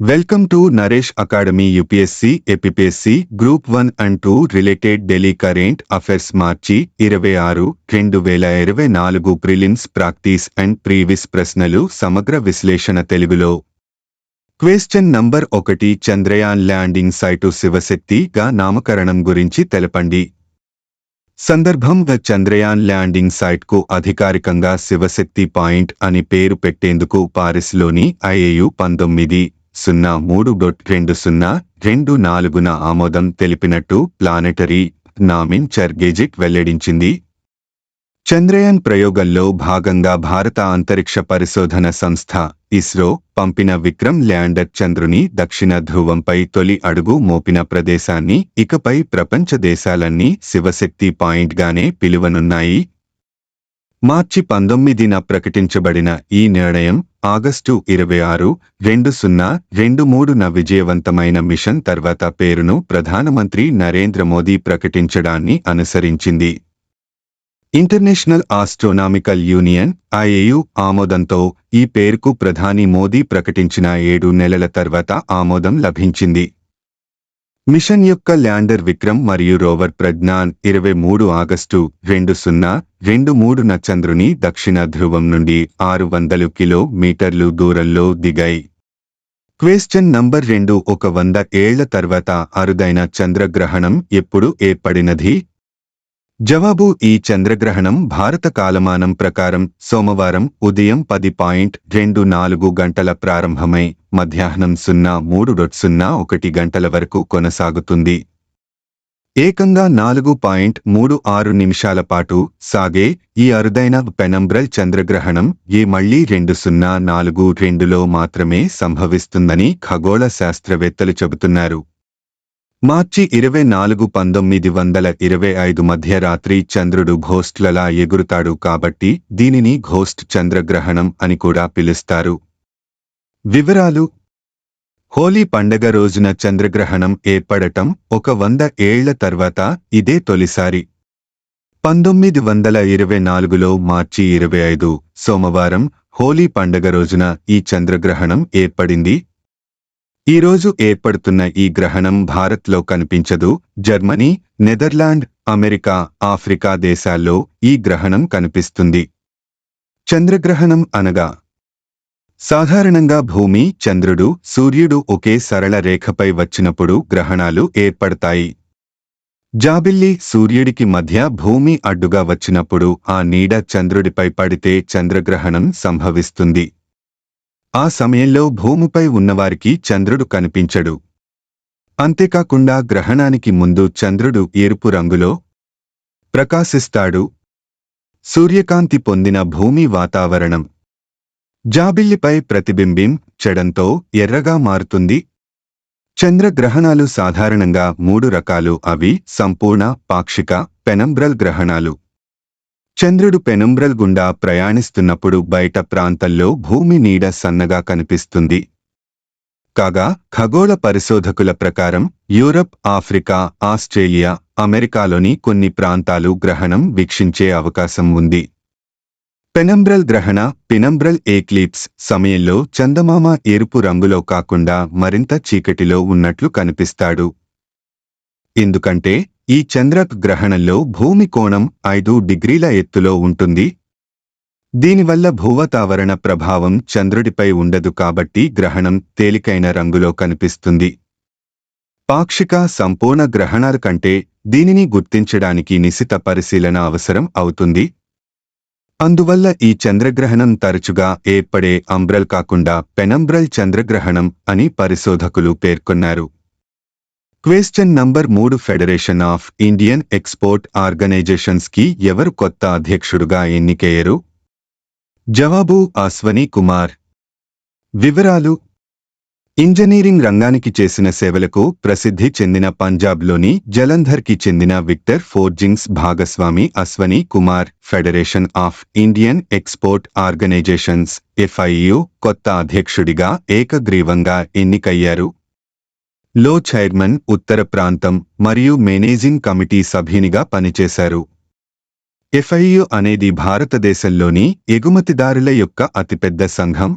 Welcome to Naresh Academy UPSC, APPSC, Group 1 and 2 Related Daily Current Affairs మార్చి 26, 2024 prelims practice and previous ప్రశ్నలు సమగ్ర విశ్లేషణ తెలుగులో. Question number 1 Chandrayaan landing site శివశక్తిగా నామకరణం గురించి తెలపండి. సందర్భంగా చంద్రయాన్ ల్యాండింగ్ సైట్కు అధికారికంగా శివశక్తి పాయింట్ అని పేరు పెట్టేందుకు పారిస్లోని IAU 19-03-2024న ఆమోదం తెలిపినట్టు ప్లానెటరీ నామించర్ గెజిట్ వెల్లడించింది. చంద్రయాన్ ప్రయోగంలో భాగంగా భారత అంతరిక్ష పరిశోధన సంస్థ ఇస్రో పంపిన విక్రమ్ ల్యాండర్ చంద్రుని దక్షిణ ధ్రువంపై తొలి అడుగు మోపిన ప్రదేశాన్ని ఇకపై ప్రపంచ దేశాలన్నీ శివశక్తి పాయింట్గానే పిలువనున్నాయి. మార్చి 19న ప్రకటించబడిన ఈ నిర్ణయం ఆగస్టు 26, 2023న విజయవంతమైన మిషన్ తర్వాత పేరును ప్రధానమంత్రి నరేంద్ర మోదీ ప్రకటించడాన్ని అనుసరించింది. ఇంటర్నేషనల్ ఆస్ట్రోనామికల్ యూనియన్ IAU ఆమోదంతో ఈ పేరుకు ప్రధాని మోదీ ప్రకటించిన 7 నెలల తర్వాత ఆమోదం లభించింది. మిషన్ యొక్క ల్యాండర్ విక్రమ్ మరియు రోవర్ ప్రజ్ఞాన్ 23 ఆగస్టు 2023న చంద్రుని దక్షిణ ధ్రువం నుండి 600 కిలోమీటర్లు దూరంలో దిగాయి. క్వశ్చన్ నంబర్ 2 100 ఏళ్ల తర్వాత అరుదైన చంద్రగ్రహణం ఎప్పుడు ఏర్పడినది? జవాబు ఈ చంద్రగ్రహణం భారత కాలమానం ప్రకారం సోమవారం ఉదయం 10:24 గంటల ప్రారంభమై మధ్యాహ్నం 03:01 గంటల వరకు కొనసాగుతుంది. ఏకంగా 4.36 నిమిషాల పాటు సాగే ఈ అరుదైన పెనంబ్రల్ చంద్రగ్రహణం మళ్లీ 2042లో మాత్రమే సంభవిస్తుందని ఖగోళ శాస్త్రవేత్తలు చెబుతున్నారు. మార్చి 24, 1925 మధ్యరాత్రి చంద్రుడు ఘోస్ట్లలా ఎగురుతాడు కాబట్టి దీనిని ఘోస్ట్ చంద్రగ్రహణం అని కూడా పిలుస్తారు. వివరాలు: హోలీ పండగ రోజున చంద్రగ్రహణం ఏర్పడటం 100 ఏళ్ల తర్వాత ఇదే తొలిసారి. 1924లో మార్చి 25 సోమవారం హోలీ పండగ రోజున ఈ చంద్రగ్రహణం ఏర్పడింది. ఈరోజు ఏర్పడుతున్న ఈ గ్రహణం భారత్లో కనిపించదు. జర్మనీ, నెదర్లాండ్, అమెరికా, ఆఫ్రికా దేశాల్లో ఈ గ్రహణం కనిపిస్తుంది. చంద్రగ్రహణం అనగా సాధారణంగా భూమి, చంద్రుడు, సూర్యుడు ఒకే సరళ రేఖపై వచ్చినప్పుడు గ్రహణాలు ఏర్పడతాయి. జాబిల్లి, సూర్యుడికి మధ్య భూమి అడ్డుగా వచ్చినప్పుడు ఆ నీడ చంద్రుడిపై పడితే చంద్రగ్రహణం సంభవిస్తుంది. ఆ సమయంలో భూమిపై ఉన్నవారికి చంద్రుడు కనిపించడు. అంతేకాకుండా గ్రహణానికి ముందు చంద్రుడు ఎరుపు రంగులో ప్రకాశిస్తాడు. సూర్యకాంతి పొందిన భూమి వాతావరణం జాబిల్లిపై ప్రతిబింబించడంతో ఎర్రగా మారుతుంది. చంద్రగ్రహణాలు సాధారణంగా 3 రకాలు. అవి సంపూర్ణ, పాక్షిక, పెనంబ్రల్ గ్రహణాలు. చంద్రుడు పెనంబ్రల్ గుండా ప్రయాణిస్తున్నప్పుడు బయట ప్రాంతంలో భూమి నీడ సన్నగా కనిపిస్తుంది. కాగా ఖగోళ పరిశోధకుల ప్రకారం యూరప్, ఆఫ్రికా, ఆస్ట్రేలియా, అమెరికాలోని కొన్ని ప్రాంతాలు గ్రహణం వీక్షించే అవకాశం ఉంది. పెనంబ్రల్ గ్రహణ పినంబ్రల్ ఏక్లిప్స్ సమయంలో చందమామ ఎరుపు రంగులో కాకుండా మరింత చీకటిలో ఉన్నట్లు కనిపిస్తాడు. ఎందుకంటే ఈ చంద్రగ్రహణంలో భూమి కోణం 5 డిగ్రీల ఎత్తులో ఉంటుంది. దీనివల్ల భూవాతావరణ ప్రభావం చంద్రుడిపై ఉండదు కాబట్టి గ్రహణం తేలికైన రంగులో కనిపిస్తుంది. పాక్షిక, సంపూర్ణ గ్రహణాల కంటే దీనిని గుర్తించడానికి నిశిత పరిశీలన అవసరం అవుతుంది. అందువల్ల ఈ చంద్రగ్రహణం తరచుగా ఏర్పడే అంబ్రల్ కాకుండా పెనంబ్రల్ చంద్రగ్రహణం అని పరిశోధకులు పేర్కొన్నారు. Question number 3 federation of Indian export organisations కి ఎవరు కొత్త అధ్యక్షుడుగా ఎన్నికయ్యారు? జవాబు అశ్వనీ కుమార్. వివరాలు: ఇంజనీరింగ్ రంగానికి చేసిన సేవలకు ప్రసిద్ధి చెందిన పంజాబ్లోని జలంధర్కి చెందిన విక్టర్ ఫోర్జింగ్స్ భాగస్వామి Ashwani Kumar federation of Indian export organisations FIU కొత్త అధ్యక్షుడిగా ఏకగ్రీవంగా ఎన్నికయ్యారు. లో చైర్మన్, ఉత్తర ప్రాంతం మరియు మేనేజింగ్ కమిటీ సభ్యునిగా పనిచేశారు. FIU అనేది భారతదేశంలోని ఎగుమతిదారుల యొక్క అతిపెద్ద సంఘం.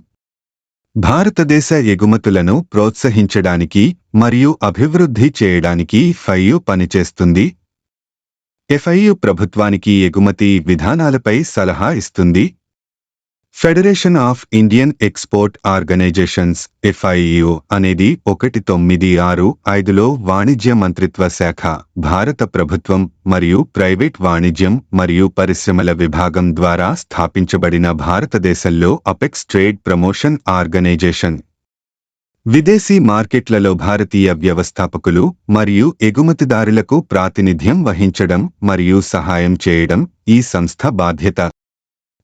భారతదేశ ఎగుమతులను ప్రోత్సహించడానికి మరియు అభివృద్ధి చేయడానికి FIU పనిచేస్తుంది. FIU ప్రభుత్వానికి ఎగుమతి విధానాలపై సలహా ఇస్తుంది. Federation of Indian export organisations FIU అనేది 1965లో వాణిజ్య మంత్రిత్వ శాఖ, భారత ప్రభుత్వం మరియు ప్రైవేట్ వాణిజ్యం మరియు పరిశ్రమల విభాగం ద్వారా స్థాపించబడిన భారతదేశంలో అపెక్స్ ట్రేడ్ ప్రమోషన్ ఆర్గనైజేషన్. విదేశీ మార్కెట్లలో భారతీయ వ్యవస్థాపకులు మరియు ఎగుమతిదారులకు ప్రాతినిధ్యం వహించడం మరియు సహాయం చేయడం ఈ సంస్థ బాధ్యత.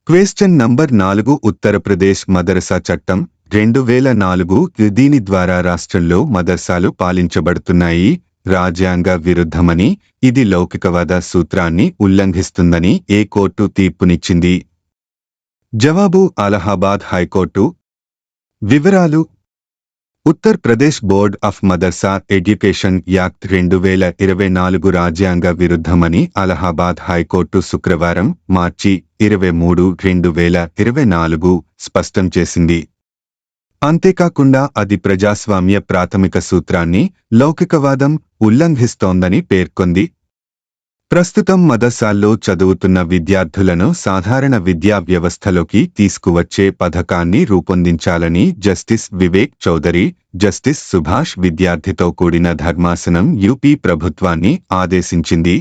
క్వశ్చన్ నంబర్ 4 ఉత్తరప్రదేశ్ మదరసా చట్టం 2004. దీని ద్వారా రాష్ట్రంలో మదర్సాలు పాలించబడుతున్నాయి. రాజ్యాంగ విరుద్ధమని, ఇది లౌకికవాద సూత్రాన్ని ఉల్లంఘిస్తుందని ఏ కోర్టు తీర్పునిచ్చింది? జవాబు అలహాబాద్ హైకోర్టు. వివరాలు: Uttar Pradesh board of madrasa education act 2024 రాజ్యాంగ విరుద్ధమని అలహాబాద్ హైకోర్టు శుక్రవారం మార్చి 23, 2024 స్పష్టం చేసింది. అంతేకాకుండా అది ప్రజాస్వామ్య ప్రాథమిక సూత్రాన్ని, లౌకికవాదం ఉల్లంఘిస్తోందని పేర్కొంది. ప్రస్తుతం మదర్సాల్లో చదువుతున్న విద్యార్థులను సాధారణ విద్యా వ్యవస్థలోకి తీసుకువచ్చే పథకాన్ని రూపొందించాలని జస్టిస్ వివేక్ చౌదరి, జస్టిస్ సుభాష్ విద్యార్థితో కూడిన ధర్మాసనం యూపీ ప్రభుత్వాన్ని ఆదేశించింది.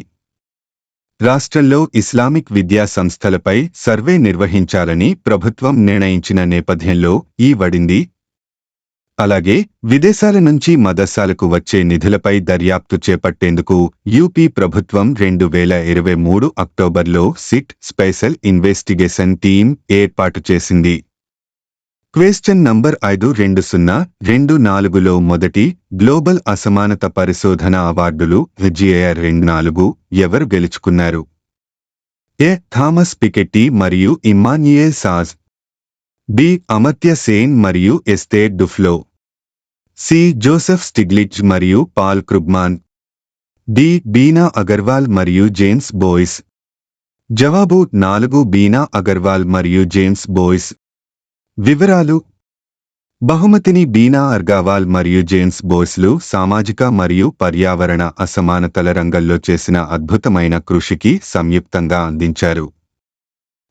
రాష్ట్రంలో ఇస్లామిక్ విద్యా సంస్థలపై సర్వే నిర్వహించాలని ప్రభుత్వం నిర్ణయించిన నేపథ్యంలో ఈ వడింది. అలాగే విదేశాల నుంచి మదర్సాలకు వచ్చే నిధులపై దర్యాప్తు చేపట్టేందుకు యూపీ ప్రభుత్వం 2023 అక్టోబర్లో సిట్ స్పెషల్ ఇన్వెస్టిగేషన్ టీం ఏర్పాటు చేసింది. క్వశ్చన్ నంబర్ 5 2024లో మొదటి గ్లోబల్ అసమానత పరిశోధన అవార్డులు GAR 24 ఎవరు గెలుచుకున్నారు? ఏ. థామస్ పికెట్టి మరియు ఇమ్మాన్యుయేల్ సాజ్. బి. అమర్త్య సేన్ మరియు ఎస్తేర్ డుఫ్లో. సి. జోసెఫ్ స్టిగ్లిట్జ్ మరియు పాల్ క్రుగ్మాన్. డి. బీనా అగర్వాల్ మరియు జేమ్స్ బోయిస్. జవాబు 4 బీనా అగర్వాల్ మరియు జేమ్స్ బోయిస్. వివరాలు: బహుమతిని బీనా అగర్వాల్ మరియు జేమ్స్ బోయిస్లు సామాజిక మరియు పర్యావరణ అసమానతల రంగంలో చేసిన అద్భుతమైన కృషికి సంయుక్తంగా అందించారు.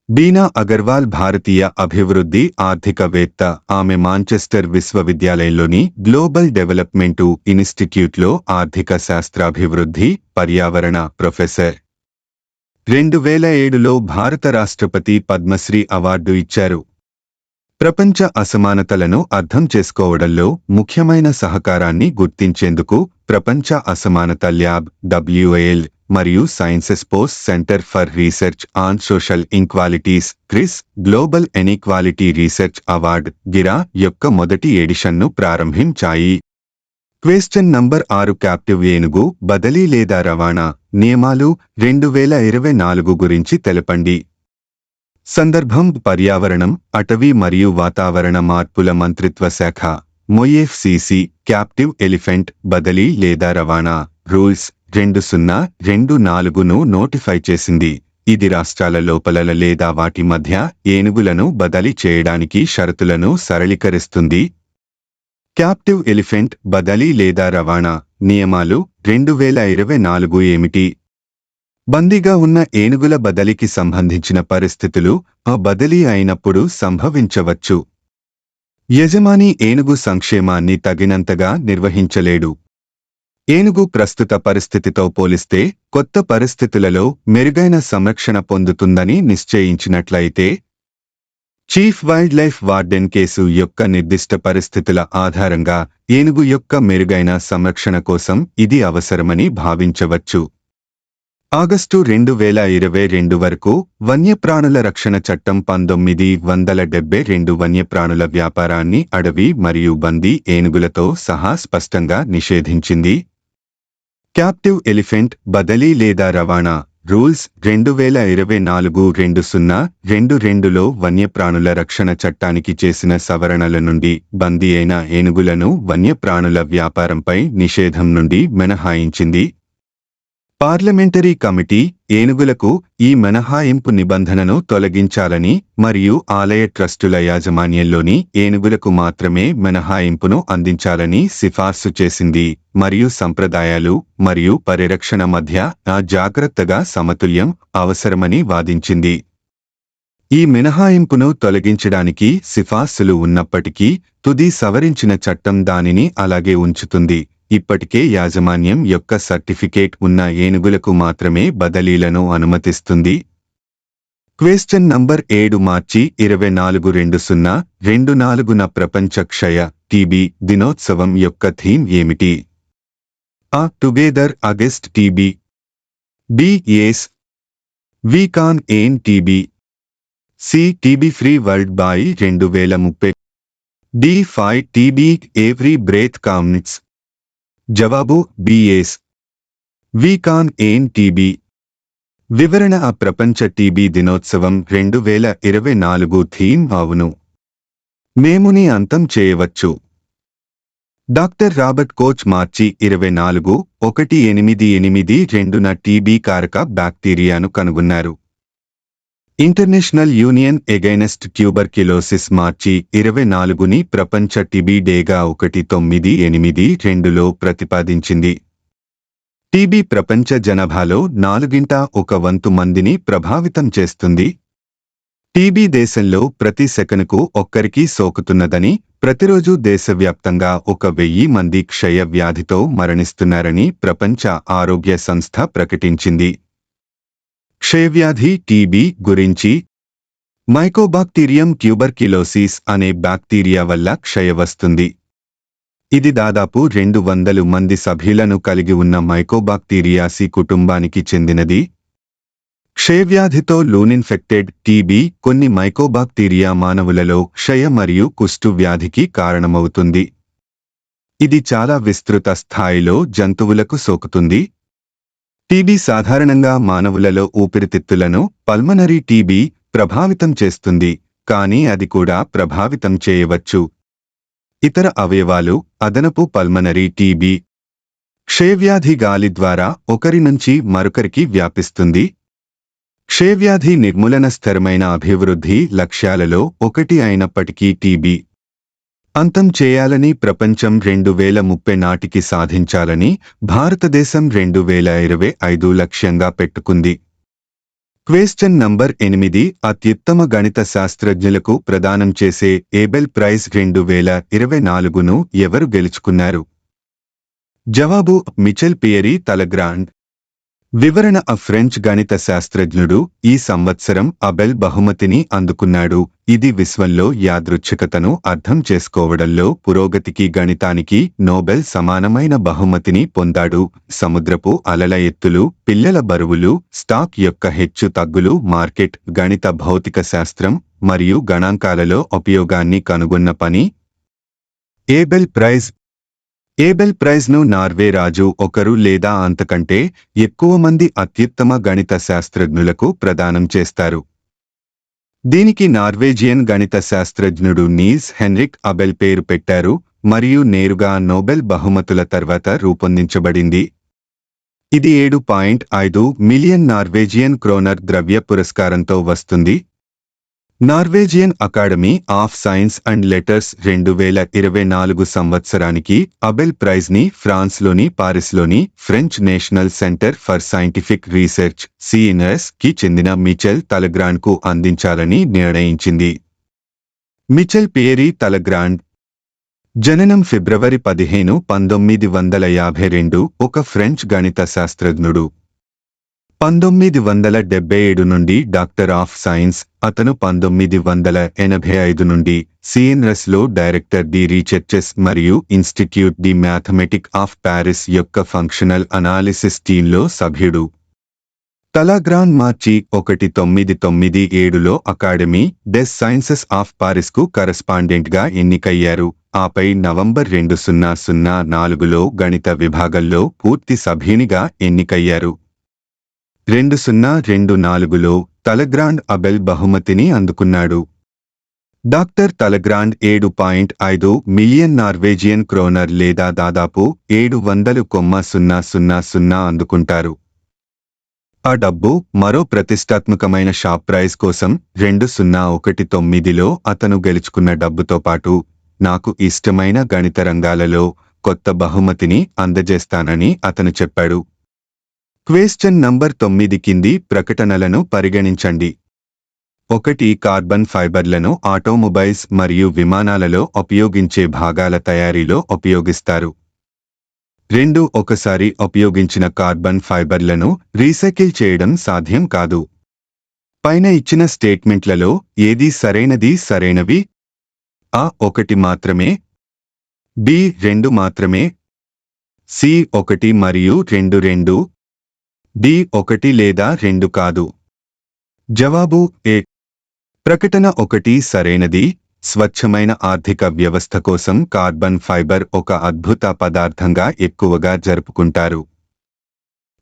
బీనా అగర్వాల్ భారతీయ అభివృద్ధి ఆర్థికవేత్త. ఆమె మాంచెస్టర్ విశ్వవిద్యాలయంలోని గ్లోబల్ డెవలప్మెంటు ఇన్స్టిట్యూట్లో ఆర్థిక శాస్త్రాభివృద్ధి, పర్యావరణ ప్రొఫెసర్. 2007లో భారత రాష్ట్రపతి పద్మశ్రీ అవార్డు ఇచ్చారు. ప్రపంచ అసమానతలను అర్థం చేసుకోవడంలో ముఖ్యమైన సహకారాన్ని గుర్తించేందుకు ప్రపంచ అసమానత ల్యాబ్ WAL మరియు Sciences Po's centre for research on social inequalities CRIS global inequality research award గిరా యొక్క మొదటి ఎడిషన్ను ప్రారంభించాయి. క్వశ్చన్ నంబర్ 6 క్యాప్టివ్ ఏనుగు బదిలీ లేదా రవాణా నియమాలు 2024 గురించి తెలపండి. సందర్భం: పర్యావరణం, అటవీ మరియు వాతావరణ మార్పుల మంత్రిత్వ శాఖ MoEFCC క్యాప్టివ్ ఎలిఫెంట్ బదిలీ లేదా రవాణా రూల్స్ 2024ను నోటిఫై చేసింది. ఇది రాష్ట్రాల లోపల లేదా వాటి మధ్య ఏనుగులను బదిలీ చేయడానికి షరతులను సరళీకరిస్తుంది. క్యాప్టివ్ ఎలిఫెంట్ బదిలీ లేదా రవాణా నియమాలు 2024 ఏమిటి? బందీగా ఉన్న ఏనుగుల బదిలీకి సంబంధించిన పరిస్థితులు ఆ బదిలీ అయినప్పుడు సంభవించవచ్చు. యజమాని ఏనుగు సంక్షేమాన్ని తగినంతగా నిర్వహించలేడు. ఏనుగు ప్రస్తుత పరిస్థితితో పోలిస్తే కొత్త పరిస్థితులలో మెరుగైన సంరక్షణ పొందుతుందని నిశ్చయించినట్లయితే, chief wildlife warden case యొక్క నిర్దిష్ట పరిస్థితుల ఆధారంగా ఏనుగు యొక్క మెరుగైన సంరక్షణ కోసం ఇది అవసరమని భావించవచ్చు. ఆగస్టు 2022 వరకు వన్యప్రాణుల రక్షణ చట్టం 1972 వన్యప్రాణుల వ్యాపారాన్ని అడవి మరియు బందీ ఏనుగులతో సహా స్పష్టంగా నిషేధించింది. క్యాప్టివ్ ఎలిఫెంట్ బదిలీ లేదా రవాణా రూల్స్ 2024-2022లో వన్యప్రాణుల రక్షణ చట్టానికి చేసిన సవరణల నుండి బందీ అయిన ఏనుగులను వన్యప్రాణుల వ్యాపారంపై నిషేధం నుండి మినహాయించింది. పార్లమెంటరీ కమిటీ ఏనుగులకు ఈ మినహాయింపు నిబంధనను తొలగించాలని మరియు ఆలయ ట్రస్టుల యాజమాన్యంలోని ఏనుగులకు మాత్రమే మినహాయింపును అందించాలని సిఫార్సు చేసింది మరియు సంప్రదాయాలు మరియు పరిరక్షణ మధ్య జాగ్రత్తగా సమతుల్యం అవసరమని వాదించింది. ఈ మినహాయింపును తొలగించడానికి సిఫార్సులు ఉన్నప్పటికీ తుది సవరించిన చట్టం దానిని అలాగే ఉంచుతుంది. ఇప్పటికే యాజమాన్యం యొక్క సర్టిఫికేట్ ఉన్న ఏనుగులకు మాత్రమే బదిలీలను అనుమతిస్తుంది. క్వశ్చన్ నంబర్ 7 మార్చి 24 2024న ప్రపంచ క్షయ టీబీ దినోత్సవం యొక్క థీమ్ ఏమిటి? A together against TB, B yes we can end TB, C TB free world by 2030, D fight TB every breath counts. జవాబు బిఎస్ వి కాన్ ఏన్ టీబీ. వివరణ ప్రపంచ టీబీ దినోత్సవం 2024 థీమ్ అవును, మేముని అంతం చేయవచ్చు. డాక్టర్ రాబర్ట్ కోచ్ మార్చి 24, 1882న టీబీ కారక బ్యాక్టీరియాను కనుగొన్నారు. ఇంటర్నేషనల్ యూనియన్ ఎగైనెస్ట్ ట్యూబర్క్యులోసిస్ మార్చి 24ని ప్రపంచ టీబీ డేగా 1982లో ప్రతిపాదించింది. టీబీ ప్రపంచ జనాభాలో 1/4 మందిని ప్రభావితం చేస్తుంది. టీబీ దేశంలో ప్రతి సెకనుకు ఒక్కరికి సోకుతున్నదని, ప్రతిరోజు దేశవ్యాప్తంగా 1000 మంది క్షయ వ్యాధితో మరణిస్తున్నారని ప్రపంచ ఆరోగ్య సంస్థ ప్రకటించింది. క్షయవ్యాధి టీబీ గురించి. మైకోబాక్టీరియం ట్యూబర్క్యులోసిస్ అనే బ్యాక్టీరియా వల్ల క్షయ వస్తుంది. ఇది దాదాపు 200 మంది సభ్యులను కలిగి ఉన్న మైకోబాక్టీరియాసి కుటుంబానికి చెందినది. క్షయవ్యాధితో లూనిన్ఫెక్టెడ్ టీబీ కొన్ని మైకోబాక్టీరియా మానవులలో క్షయ మరియు కుష్టు వ్యాధికి కారణమవుతుంది. ఇది చాలా విస్తృత స్థాయిలో జంతువులకు సోకుతుంది. టీబీ సాధారణంగా మానవులలో ఊపిరితిత్తులను పల్మనరీ టీబీ ప్రభావితం చేస్తుంది, కానీ అది కూడా ప్రభావితం చేయవచ్చు ఇతర అవయవాలు, అదనపు పల్మనరీ టీబీ. క్షయవ్యాధి గాలి ద్వారా ఒకరి నుంచి మరొకరికి వ్యాపిస్తుంది. క్షయవ్యాధి నిర్మూలన స్థిరమైన అభివృద్ధి లక్ష్యాలలో ఒకటి అయినప్పటికీ టీబీ అంతం చేయాలని ప్రపంచం 2030 నాటికి సాధించాలని భారతదేశం 2025 లక్ష్యంగా పెట్టుకుంది. క్వశ్చన్ నంబర్ 8 అత్యుత్తమ గణిత శాస్త్రజ్ఞులకు ప్రదానం చేసే ఏబెల్ ప్రైజ్ 2024ను ఎవరు గెలుచుకున్నారు? జవాబు మిచెల్ పియరీ తలగ్రాండ్. వివరణ ఫ్రెంచ్ గణిత శాస్త్రజ్ఞుడు ఈ సంవత్సరం అబెల్ బహుమతిని అందుకున్నాడు. ఇది విశ్వంలో యాదృచ్ఛికతను అర్థం చేసుకోవడంలో పురోగతికి గణితానికి నోబెల్ సమానమైన బహుమతిని పొందాడు. సముద్రపు అలల ఎత్తులు, పిల్లల బరువులు, స్టాక్ యొక్క హెచ్చు తగ్గులు, మార్కెట్, గణిత భౌతిక శాస్త్రం మరియు గణాంకాలలో ఉపయోగాన్ని కనుగొన్న పని. Abel prize. ఏబెల్ ప్రైజ్ను నార్వే రాజు ఒకరు లేదా అంతకంటే ఎక్కువ మంది అత్యుత్తమ గణిత శాస్త్రజ్ఞులకు ప్రదానం చేస్తారు. దీనికి నార్వేజియన్ గణిత శాస్త్రజ్ఞుడు నీల్స్ హెన్రిక్ అబెల్ పేరు పెట్టారు మరియు నేరుగా నోబెల్ బహుమతుల తర్వాత రూపొందించబడింది. ఇది 7.5 మిలియన్ నార్వేజియన్ క్రోనర్ ద్రవ్య పురస్కారంతో వస్తుంది. Norwegian academy of science and letters 2024 సంవత్సరానికి అబెల్ ప్రైజ్ని ఫ్రాన్స్లోని పారిస్లోని French national centre for scientific research (CNRS)కి చెందిన మిచెల్ తలగ్రాండ్కు అందించాలని నిర్ణయించింది. మిచెల్ పియరీ తలగ్రాండ్ జననం ఫిబ్రవరి 15, 1952, ఒక ఫ్రెంచ్ గణిత శాస్త్రజ్ఞుడు. 1977 నుండి డాక్టర్ ఆఫ్ సైన్స్. అతను 1985 నుండి CNRS లో డైరెక్టర్ ది రీసెర్చెస్ మరియు institute the mathematic of Paris యొక్క ఫంక్షనల్ అనాలిసిస్ టీంలో సభ్యుడు. తలగ్రాండ్ మార్చి 1997లో అకాడమీ డెస్ సైన్సెస్ ఆఫ్ పారిస్కు కరస్పాండెంట్గా ఎన్నికయ్యారు. ఆపై నవంబర్ 2004లో గణిత విభాగంలో పూర్తి సభ్యునిగా ఎన్నికయ్యారు. 2024లో తలగ్రాండ్ అబెల్ బహుమతిని అందుకున్నాడు. డాక్టర్ తలగ్రాండ్ 7.5 మిలియన్ నార్వేజియన్ క్రోనర్ లేదా దాదాపు 700,000 అందుకుంటారు. ఆ డబ్బు మరో ప్రతిష్టాత్మకమైన షాప్ ప్రైజ్ కోసం 2019లో అతను గెలుచుకున్న డబ్బుతో పాటు నాకు ఇష్టమైన గణిత రంగాలలో కొత్త బహుమతిని అందజేస్తానని అతను చెప్పాడు. క్వెశ్చన్ నంబర్ 9 కింది ప్రకటనలను పరిగణించండి. 1. కార్బన్ ఫైబర్లను ఆటోమొబైల్స్ మరియు విమానాలలో ఉపయోగించే భాగాల తయారీలో ఉపయోగిస్తారు. 2. ఒకసారి ఉపయోగించిన కార్బన్ ఫైబర్లను రీసైకిల్ చేయడం సాధ్యం కాదు. పైన ఇచ్చిన స్టేట్మెంట్లలో ఏది సరైనవి? A. 1 మాత్రమే, B. 2 మాత్రమే, C. 1 మరియు 2, D. 1 లేదా 2 కాదు. జవాబు A. ప్రకటన 1 సరైనది. స్వచ్ఛమైన ఆర్థిక వ్యవస్థ కోసం కార్బన్ ఫైబర్ ఒక అద్భుత పదార్థంగా ఎక్కువగా జరుపుకుంటారు.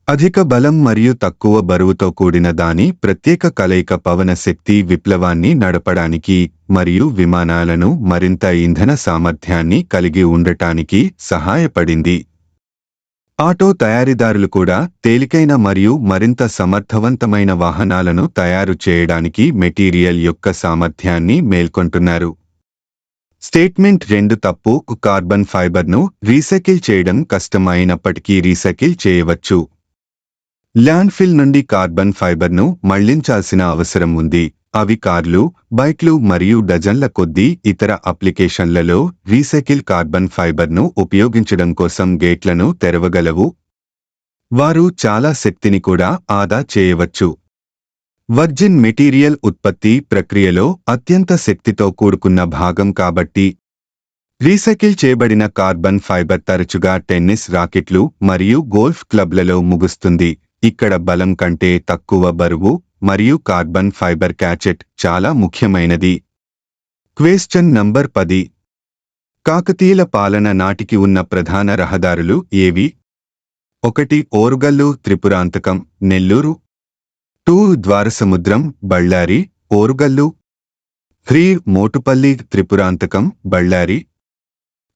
అధిక బలం మరియు తక్కువ బరువుతో కూడిన దాని ప్రత్యేక కలయిక పవన శక్తి విప్లవాన్ని నడపడానికి మరియు విమానాలను మరింత ఇంధన సామర్థ్యాన్ని కలిగి ఉండటానికి సహాయపడింది. ఆటో తయారీదారులు కూడా తేలికైన మరియు మరింత సమర్థవంతమైన వాహనాలను తయారు చేయడానికి మెటీరియల్ యొక్క సామర్థ్యాన్ని మేల్కొంటున్నారు. స్టేట్మెంట్ 2 తప్పు. కార్బన్ ఫైబర్ను రీసైకిల్ చేయడం కష్టం అయినప్పటికీ రీసైకిల్ చేయవచ్చు. ల్యాండ్ఫిల్ నుండి కార్బన్ ఫైబర్ను మళ్లించాల్సిన అవసరం ఉంది. అవి కార్లు, బైక్లు మరియు డజన్ల కొద్దీ ఇతర అప్లికేషన్లలో రీసైకిల్ కార్బన్ ఫైబర్ను ఉపయోగించడం కోసం గేట్లను తెరవగలవు. వారు చాలా శక్తిని కూడా ఆదా చేయవచ్చు. వర్జిన్ మెటీరియల్ ఉత్పత్తి ప్రక్రియలో అత్యంత శక్తితో కూడుకున్న భాగం కాబట్టి రీసైకిల్ చేయబడిన కార్బన్ ఫైబర్ తరచుగా టెన్నిస్ రాకెట్లు మరియు గోల్ఫ్ క్లబ్లలో ముగుస్తుంది. ఇక్కడ బలం కంటే తక్కువ బరువు మరియు కార్బన్ ఫైబర్ క్యాచెట్ చాలా ముఖ్యమైనది. Question number 10. కాకతీయుల పాలన నాటికి ఉన్న ప్రధాన రహదారులు ఏవి? 1. ఓరుగల్లు త్రిపురాంతకం నెల్లూరు. 2. ద్వారసముద్రం బళ్ళారి ఓరుగల్లు. 3. మోటుపల్లి త్రిపురాంతకం బళ్ళారి.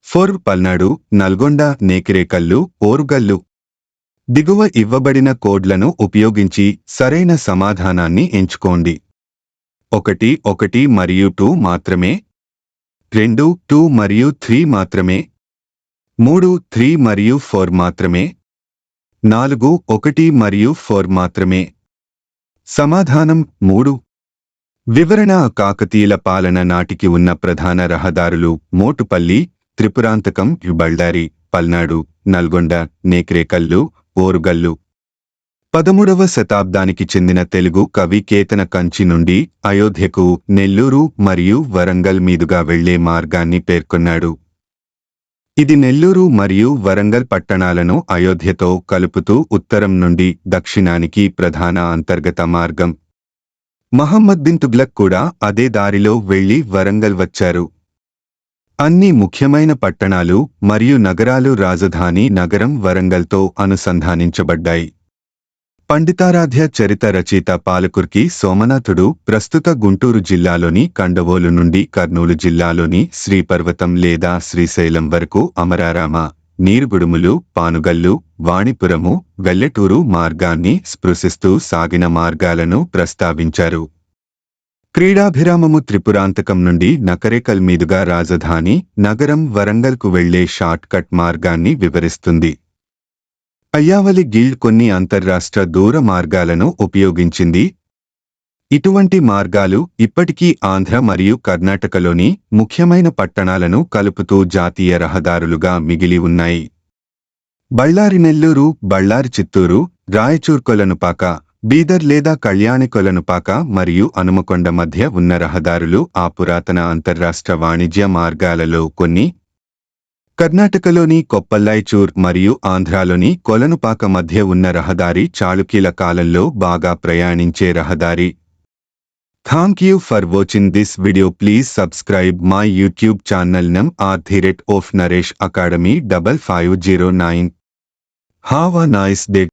4. పల్నాడు నల్గొండ నేకిరేకల్లు ఓరుగల్లు. దిగువ ఇవ్వబడిన కోడ్లను ఉపయోగించి సరైన సమాధానాన్ని ఎంచుకోండి. 1 1 మరియు 2 మాత్రమే. 2 2 మరియు 3 మాత్రమే. 3 3 మరియు 4 మాత్రమే. 4 1 మరియు 4 మాత్రమే. సమాధానం 3. వివరణ కాకతీయుల పాలన నాటికి ఉన్న ప్రధాన రహదారులు మోటుపల్లి త్రిపురాంతకం బళ్ళారి పల్నాడు నల్గొండ నేకిరేకల్లు ఓరుగల్లు. 13వ శతాబ్దానికి చెందిన తెలుగు కవి కేతన కంచి నుండి అయోధ్యకు నెల్లూరు మరియు వరంగల్ మీదుగా వెళ్లే మార్గాన్ని పేర్కొన్నాడు. ఇది నెల్లూరు మరియు వరంగల్ పట్టణాలను అయోధ్యతో కలుపుతూ ఉత్తరం నుండి దక్షిణానికి ప్రధాన అంతర్గత మార్గం. మహమ్మద్ బిన్ తుగ్లక్ కూడా అదే దారిలో వెళ్లి వరంగల్ వచ్చారు. అన్ని ముఖ్యమైన పట్టణాలు మరియు నగరాలు రాజధాని నగరం వరంగల్తో అనుసంధానించబడ్డాయి. పండితారాధ్య చరిత రచయిత పాలకుర్కి సోమనాథుడు ప్రస్తుత గుంటూరు జిల్లాలోని కండవోలు నుండి కర్నూలు జిల్లాలోని శ్రీపర్వతం లేదా శ్రీశైలం వరకు అమరారామ, నీరుగుడుములు, పానుగల్లు, వాణిపురము, వెల్లటూరు మార్గాన్ని స్పృశిస్తూ సాగిన మార్గాలను ప్రస్తావించారు. క్రీడాభిరామము త్రిపురాంతకం నుండి నకరేకల్ మీదుగా రాజధాని నగరం వరంగల్కు వెళ్లే షార్ట్ కట్ మార్గాన్ని వివరిస్తుంది. అయ్యావలి గిల్డ్ కొన్ని అంతర్రాష్ట్ర దూర మార్గాలను ఉపయోగించింది. ఇటువంటి మార్గాలు ఇప్పటికీ ఆంధ్ర మరియు కర్ణాటకలోని ముఖ్యమైన పట్టణాలను కలుపుతూ జాతీయ రహదారులుగా మిగిలి ఉన్నాయి. బళ్ళారి నెల్లూరు, బళ్ళారి చిత్తూరు, రాయచూర్ కొలనుపాక, బీదర్ లేదా కళ్యాణి కొలనుపాక మరియు హనుమకొండ మధ్య ఉన్న రహదారులు ఆ పురాతన అంతర్రాష్ట్ర వాణిజ్య మార్గాలలో కొన్ని. కర్ణాటకలోని కొప్పల్లాయచూర్ మరియు ఆంధ్రాలోని కొలనుపాక మధ్య ఉన్న రహదారి చాళుక్యుల కాలంలో బాగా ప్రయాణించే రహదారి. Thank you for watching this video. Please subscribe my YouTube channel @Naresh Academy 5509. Have a nice day.